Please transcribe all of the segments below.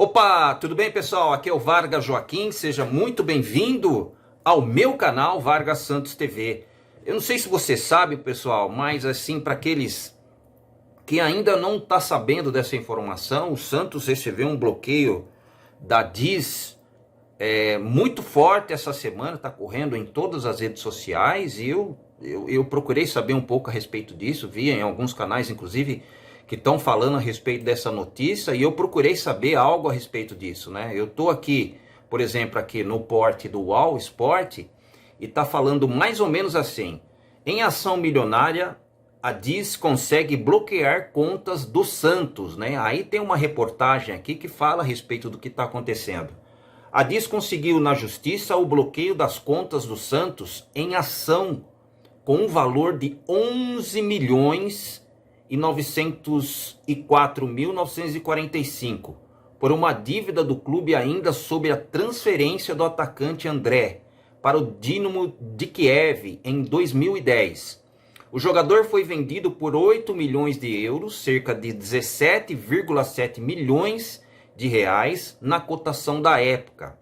Opa, tudo bem, pessoal? Aqui é o Vargas Joaquim, seja muito bem-vindo ao meu canal Vargas Santos TV. Eu não sei se você sabe, pessoal, mas assim, para aqueles que ainda não estão sabendo dessa informação, o Santos recebeu um bloqueio da DIS muito forte essa semana, está correndo em todas as redes sociais, e eu procurei saber um pouco a respeito disso, vi em alguns canais, inclusive, que estão falando a respeito dessa notícia, e eu procurei saber algo a respeito disso, né? Eu estou aqui, por exemplo, aqui no porte do UOL Sport, e está falando mais ou menos assim: em ação milionária, a DIS consegue bloquear contas do Santos, né? Aí tem uma reportagem aqui que fala a respeito do que está acontecendo. A DIS conseguiu na justiça o bloqueio das contas do Santos em ação com um valor de 11 milhões e 904.945 por uma dívida do clube ainda sob a transferência do atacante André para o Dinamo de Kiev em 2010. O jogador foi vendido por 8 milhões de euros, cerca de 17,7 milhões de reais na cotação da época,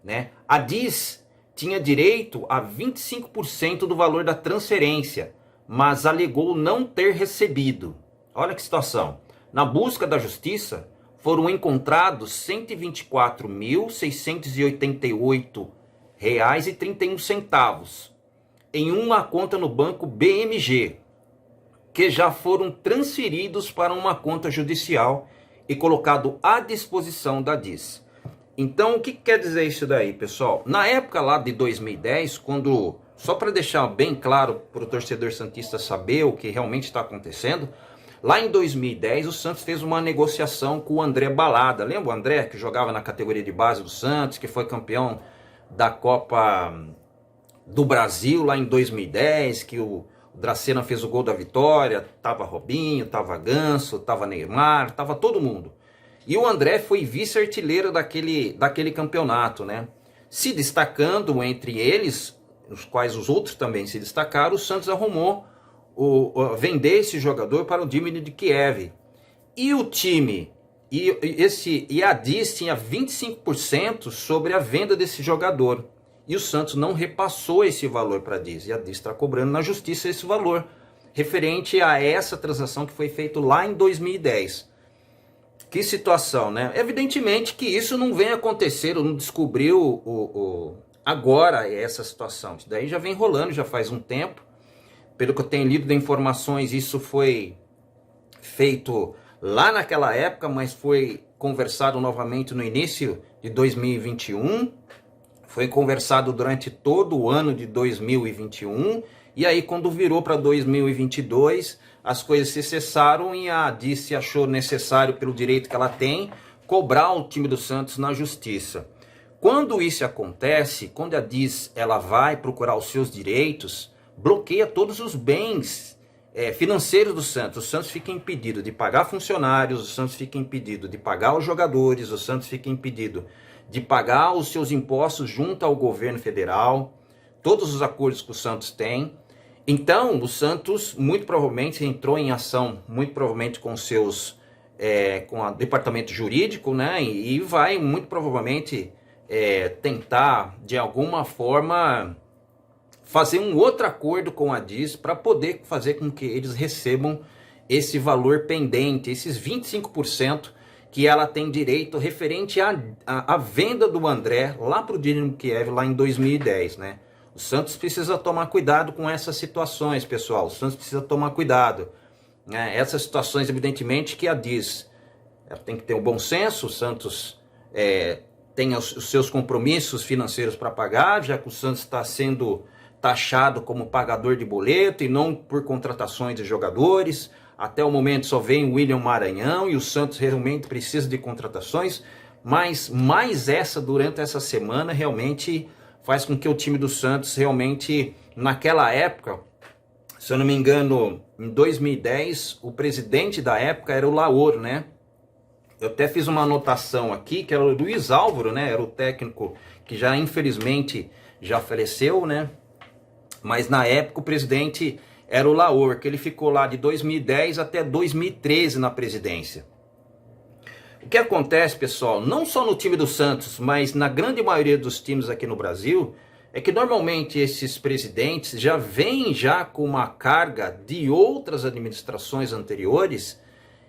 né? A DIS tinha direito a 25% do valor da transferência, mas alegou não ter recebido. Olha que situação. Na busca da justiça, foram encontrados R$ 124.688,31 em uma conta no banco BMG, que já foram transferidos para uma conta judicial e colocado à disposição da DIS. Então, o que quer dizer isso daí, pessoal? Na época lá de 2010, quando, só para deixar bem claro para o torcedor santista saber o que realmente está acontecendo, lá em 2010 o Santos fez uma negociação com o André Balada. Lembra o André, que jogava na categoria de base do Santos, que foi campeão da Copa do Brasil lá em 2010, que o Dracena fez o gol da vitória, tava Robinho, tava Ganso, tava Neymar, tava todo mundo. E o André foi vice-artilheiro daquele campeonato, né? Se destacando entre eles, os quais os outros também se destacaram, o Santos arrumou vender esse jogador para o Dinamo de Kiev. E o time, e a DIS tinha 25% sobre a venda desse jogador. E o Santos não repassou esse valor para a DIS. E a DIS está cobrando na justiça esse valor, referente a essa transação que foi feita lá em 2010. Que situação, né? Evidentemente que isso não vem acontecer, não descobriu agora essa situação. Isso daí já vem rolando, já faz um tempo. Pelo que eu tenho lido de informações, isso foi feito lá naquela época, mas foi conversado novamente no início de 2021. Foi conversado durante todo o ano de 2021. E aí, quando virou para 2022, as coisas se cessaram e a DIS se achou necessário, pelo direito que ela tem, cobrar o time do Santos na justiça. Quando isso acontece, quando a DIS ela vai procurar os seus direitos, bloqueia todos os bens financeiros do Santos. O Santos fica impedido de pagar funcionários, o Santos fica impedido de pagar os jogadores, o Santos fica impedido de pagar os seus impostos junto ao governo federal, todos os acordos que o Santos tem. Então, o Santos muito provavelmente entrou em ação, muito provavelmente com seus, com o departamento jurídico, né? E vai muito provavelmente tentar, de alguma forma, fazer um outro acordo com a DIS para poder fazer com que eles recebam esse valor pendente, esses 25% que ela tem direito referente à venda do André lá para o Dinamo Kiev lá em 2010, né? O Santos precisa tomar cuidado com essas situações, pessoal. O Santos precisa tomar cuidado, né? Essas situações, evidentemente, que a DIS ela tem que ter um bom senso. O Santos tem os seus compromissos financeiros para pagar, já que o Santos está sendo taxado como pagador de boleto e não por contratações de jogadores. Até o momento só vem o William Maranhão e o Santos realmente precisa de contratações, mas mais essa durante essa semana realmente faz com que o time do Santos realmente, naquela época, se eu não me engano, em 2010, o presidente da época era o Laor, né? Eu até fiz uma anotação aqui, que era o Luiz Álvaro, né? Era o técnico que já infelizmente já faleceu, né? Mas na época o presidente era o Laor, que ele ficou lá de 2010 até 2013 na presidência. O que acontece, pessoal, não só no time do Santos, mas na grande maioria dos times aqui no Brasil, é que normalmente esses presidentes já vêm já com uma carga de outras administrações anteriores,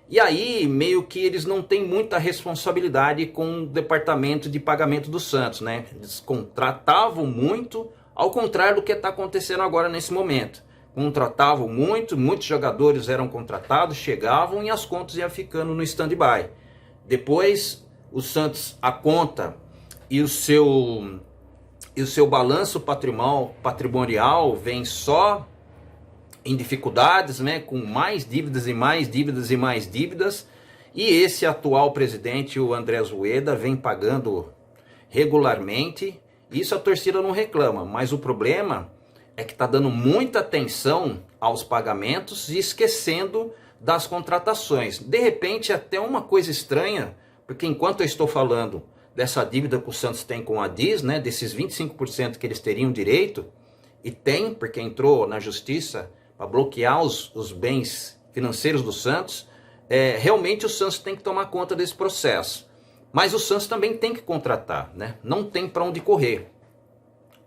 e aí meio que eles não têm muita responsabilidade com o departamento de pagamento do Santos, né? Eles contratavam muito, ao contrário do que está acontecendo agora nesse momento. Contratavam muito, muitos jogadores eram contratados, chegavam e as contas iam ficando no stand-by. Depois o Santos, a conta e o seu balanço patrimonial vem só em dificuldades, né, com mais dívidas e mais dívidas e mais dívidas, e esse atual presidente, o André Azueda, vem pagando regularmente. Isso a torcida não reclama, mas o problema é que está dando muita atenção aos pagamentos e esquecendo das contratações. De repente, até uma coisa estranha, porque enquanto eu estou falando dessa dívida que o Santos tem com a DIS, né, desses 25% que eles teriam direito, e tem, porque entrou na justiça para bloquear os bens financeiros do Santos, realmente o Santos tem que tomar conta desse processo. Mas o Santos também tem que contratar, né? Não tem para onde correr.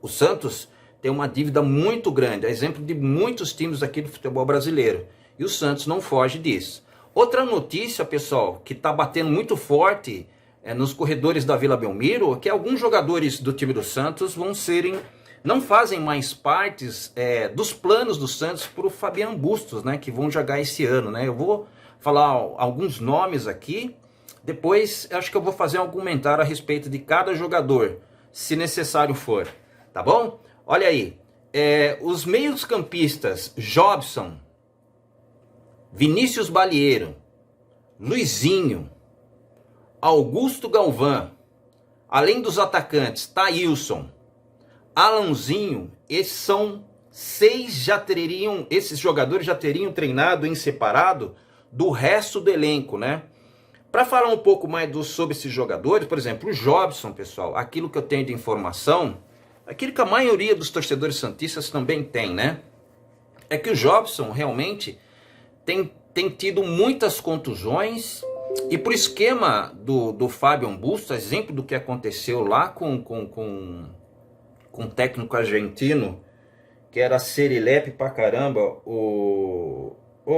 O Santos tem uma dívida muito grande, a exemplo de muitos times aqui do futebol brasileiro. E o Santos não foge disso. Outra notícia, pessoal, que está batendo muito forte nos corredores da Vila Belmiro, é que alguns jogadores do time do Santos não fazem mais partes dos planos do Santos para o Fabian Bustos, né, que vão jogar esse ano, né? Eu vou falar alguns nomes aqui, depois acho que eu vou fazer um comentário a respeito de cada jogador, se necessário for, tá bom? Olha aí, os meios-campistas Jobson, Vinícius Balieiro, Luizinho, Augusto Galvão, além dos atacantes Thailson, Alanzinho, esses jogadores já teriam treinado em separado do resto do elenco, né? Para falar um pouco mais sobre esses jogadores, por exemplo, o Jobson, pessoal, aquilo que eu tenho de informação, aquilo que a maioria dos torcedores santistas também tem, né? É que o Jobson realmente tem tido muitas contusões, e por esquema do Fabian Bustos, exemplo do que aconteceu lá com um técnico argentino, que era serelepe pra caramba, oh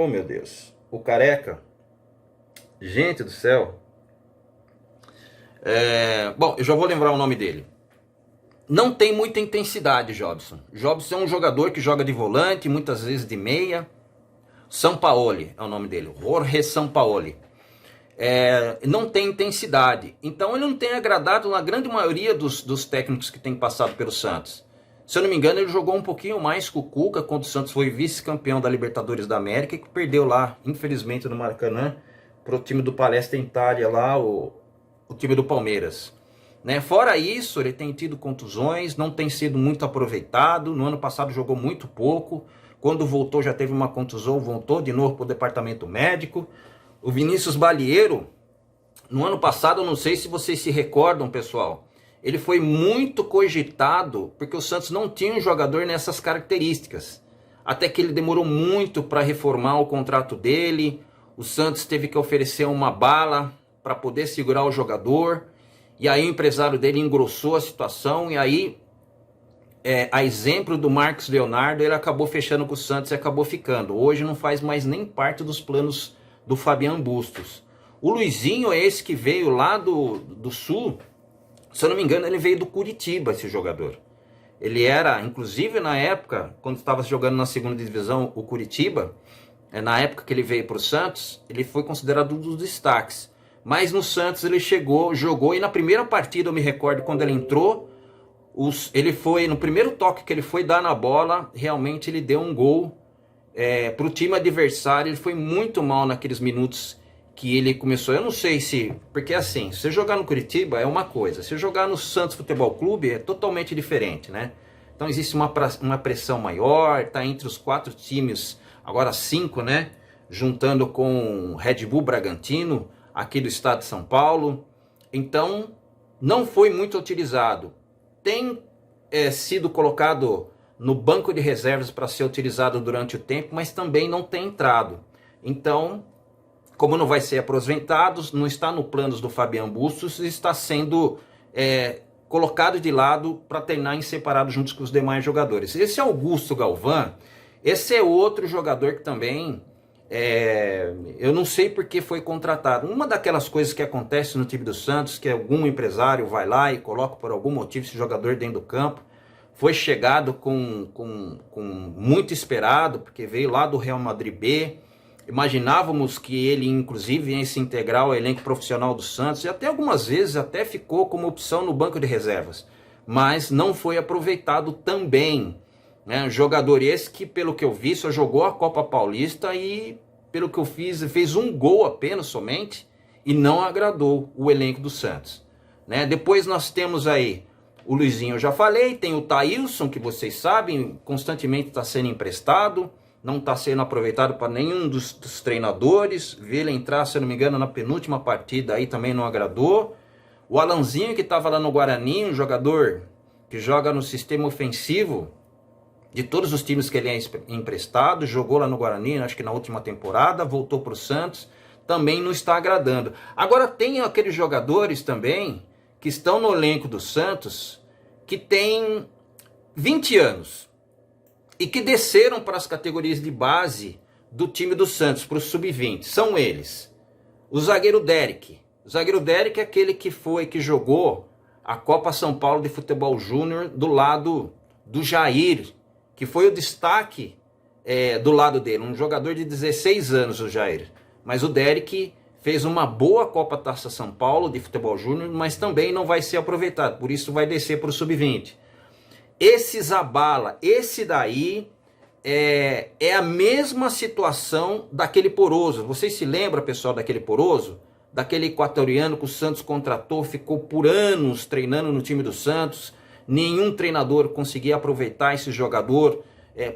meu Deus, o Careca, gente do céu, bom, eu já vou lembrar o nome dele. Não tem muita intensidade, Jobson. Jobson é um jogador que joga de volante, muitas vezes de meia. Sampaoli é o nome dele, Jorge Sampaoli. Não tem intensidade. Então ele não tem agradado na grande maioria dos técnicos que tem passado pelo Santos. Se eu não me engano, ele jogou um pouquinho mais com o Cuca, quando o Santos foi vice-campeão da Libertadores da América, que perdeu lá, infelizmente, no Maracanã, para o time do Palestra Itália lá, o time do Palmeiras. Né? Fora isso, ele tem tido contusões, não tem sido muito aproveitado. No ano passado jogou muito pouco. Quando voltou já teve uma contusão, voltou de novo para o departamento médico. O Vinícius Balieiro, no ano passado, eu não sei se vocês se recordam, pessoal, ele foi muito cogitado porque o Santos não tinha um jogador nessas características. Até que ele demorou muito para reformar o contrato dele. O Santos teve que oferecer uma bala para poder segurar o jogador. E aí o empresário dele engrossou a situação. E aí, a exemplo do Marcos Leonardo, ele acabou fechando com o Santos e acabou ficando. Hoje não faz mais nem parte dos planos do Fabian Bustos. O Luizinho é esse que veio lá do Sul. Se eu não me engano, ele veio do Curitiba, esse jogador. Ele era, inclusive na época, quando estava jogando na segunda divisão, o Curitiba, na época que ele veio para o Santos, ele foi considerado um dos destaques. Mas no Santos ele jogou, e na primeira partida, eu me recordo, quando ele entrou, ele foi, no primeiro toque que ele foi dar na bola, realmente ele deu um gol para o time adversário. Ele foi muito mal naqueles minutos que ele começou. Eu não sei se... Porque assim, se você jogar no Curitiba é uma coisa, se jogar no Santos Futebol Clube é totalmente diferente, né? Então existe uma pressão maior, tá entre os 4 times, agora 5, né? Juntando com o Red Bull Bragantino, aqui do estado de São Paulo. Então, não foi muito utilizado. Tem sido colocado no banco de reservas para ser utilizado durante o tempo, mas também não tem entrado. Então, como não vai ser aposentado, não está no planos do Fabian Bustos, está sendo colocado de lado para treinar em separado junto com os demais jogadores. Esse Augusto Galvão, esse é outro jogador que também, eu não sei por que foi contratado. Uma daquelas coisas que acontece no time do Santos, que algum empresário vai lá e coloca por algum motivo esse jogador dentro do campo, foi chegado com muito esperado, porque veio lá do Real Madrid B. Imaginávamos que ele, inclusive, ia se integrar ao elenco profissional do Santos, e até algumas vezes até ficou como opção no banco de reservas, mas não foi aproveitado também. Né? Um jogador esse que, pelo que eu vi, só jogou a Copa Paulista e, pelo que eu fiz, fez um gol apenas somente e não agradou o elenco do Santos. Né? Depois nós temos aí o Luizinho, eu já falei, tem o Thailson, que vocês sabem, constantemente está sendo emprestado, não está sendo aproveitado para nenhum dos treinadores. Vi ele entrar, se eu não me engano, na penúltima partida, aí também não agradou. O Alanzinho, que estava lá no Guarani, um jogador que joga no sistema ofensivo de todos os times que ele é emprestado, jogou lá no Guarani, acho que na última temporada, voltou para o Santos, também não está agradando. Agora tem aqueles jogadores também que estão no elenco do Santos, que tem 20 anos, e que desceram para as categorias de base do time do Santos, para o sub-20. São eles: o zagueiro Derek. O zagueiro Derek é aquele que jogou a Copa São Paulo de Futebol Júnior do lado do Jair, que foi o destaque do lado dele. Um jogador de 16 anos, o Jair. Mas o Derek fez uma boa Copa Taça São Paulo de Futebol Júnior, mas também não vai ser aproveitado. Por isso vai descer para o sub-20. Esse Zabala, esse daí é a mesma situação daquele Poroso. Vocês se lembram, pessoal, daquele Poroso? Daquele equatoriano que o Santos contratou, ficou por anos treinando no time do Santos. Nenhum treinador conseguia aproveitar esse jogador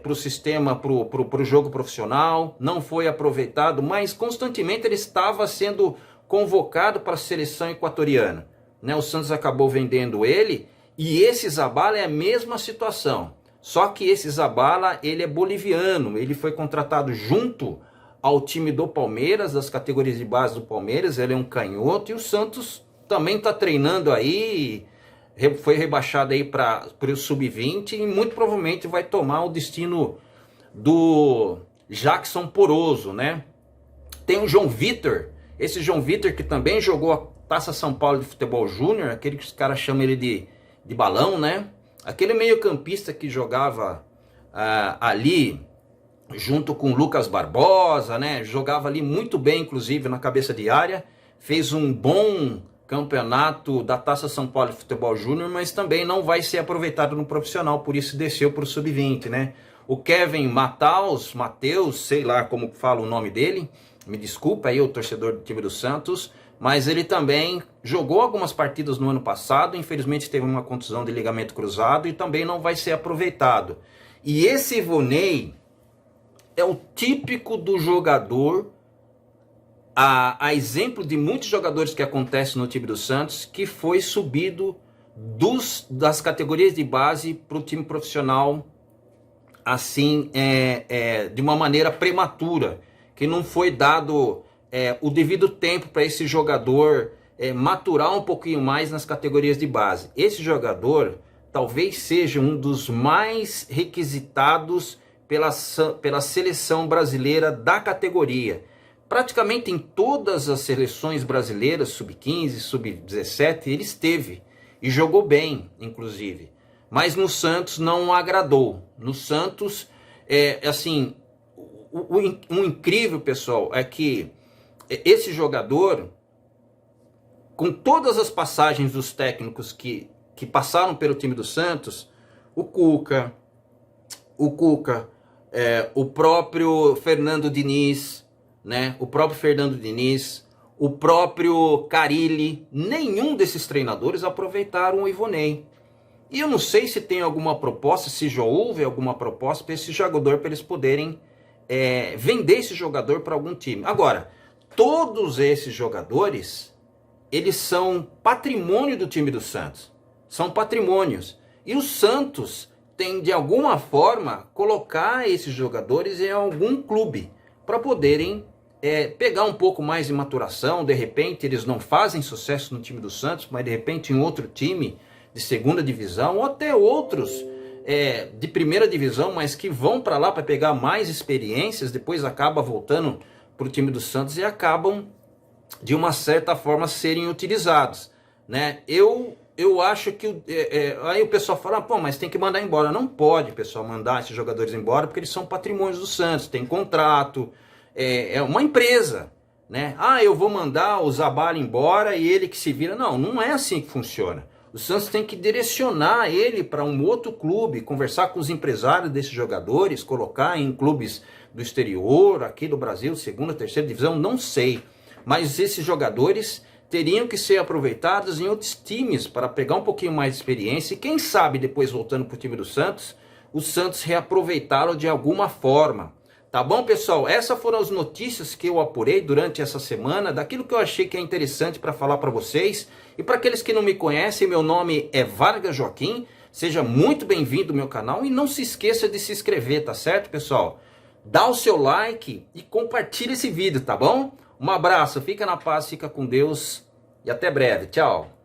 para o sistema, para o jogo profissional. Não foi aproveitado, mas constantemente ele estava sendo convocado para a seleção equatoriana. Né? O Santos acabou vendendo ele. E esse Zabala é a mesma situação, só que esse Zabala, ele é boliviano, ele foi contratado junto ao time do Palmeiras, das categorias de base do Palmeiras, ele é um canhoto, e o Santos também está treinando aí, foi rebaixado aí para o sub-20 e muito provavelmente vai tomar o destino do Jackson Poroso, né? Tem o João Vitor, esse João Vitor que também jogou a Taça São Paulo de Futebol Júnior, aquele que os caras chamam ele de balão, né? Aquele meio campista que jogava ali junto com o Lucas Barbosa, né? Jogava ali muito bem, inclusive na cabeça de área, fez um bom campeonato da Taça São Paulo de Futebol Júnior, mas também não vai ser aproveitado no profissional, por isso desceu para o sub-20, né? O Kevin Mateus, sei lá como fala o nome dele, me desculpa aí o torcedor do time do Santos, mas ele também jogou algumas partidas no ano passado, infelizmente teve uma contusão de ligamento cruzado e também não vai ser aproveitado. E esse Ivonei é o típico do jogador, a exemplo de muitos jogadores que acontecem no time do Santos, que foi subido das categorias de base para o time profissional, assim, de uma maneira prematura, que não foi dado o devido tempo para esse jogador maturar um pouquinho mais nas categorias de base. Esse jogador talvez seja um dos mais requisitados pela seleção brasileira da categoria. Praticamente em todas as seleções brasileiras, sub-15, sub-17, ele esteve e jogou bem, inclusive. Mas no Santos não agradou. No Santos, assim, o incrível, pessoal, é que esse jogador, com todas as passagens dos técnicos que passaram pelo time do Santos, o Cuca, o próprio Fernando Diniz, né? O próprio Carille, nenhum desses treinadores aproveitaram o Ivonei. E eu não sei se tem alguma proposta, se já houve alguma proposta para esse jogador, para eles poderem vender esse jogador para algum time. Agora, todos esses jogadores, eles são patrimônio do time do Santos. São patrimônios. E o Santos tem, de alguma forma, colocar esses jogadores em algum clube para poderem pegar um pouco mais de maturação. De repente eles não fazem sucesso no time do Santos, mas de repente em outro time de segunda divisão, ou até outros de primeira divisão, mas que vão para lá para pegar mais experiências, depois acaba voltando para o time do Santos e acabam de uma certa forma serem utilizados, né? Eu acho que aí o pessoal fala, pô, mas tem que mandar embora. Não pode, pessoal, mandar esses jogadores embora, porque eles são patrimônios do Santos, tem contrato, é uma empresa, né? Ah, eu vou mandar o Zabala embora e ele que se vira. Não, não é assim que funciona. O Santos tem que direcionar ele para um outro clube, conversar com os empresários desses jogadores, colocar em clubes do exterior, aqui do Brasil, segunda, terceira divisão, não sei. Mas esses jogadores teriam que ser aproveitados em outros times para pegar um pouquinho mais de experiência e quem sabe depois voltando para o time do Santos, o Santos reaproveitá-lo de alguma forma. Tá bom, pessoal? Essas foram as notícias que eu apurei durante essa semana, daquilo que eu achei que é interessante para falar para vocês. E para aqueles que não me conhecem, meu nome é Vargas Joaquim. Seja muito bem-vindo ao meu canal e não se esqueça de se inscrever, tá certo, pessoal? Dá o seu like e compartilha esse vídeo, tá bom? Um abraço, fica na paz, fica com Deus e até breve. Tchau!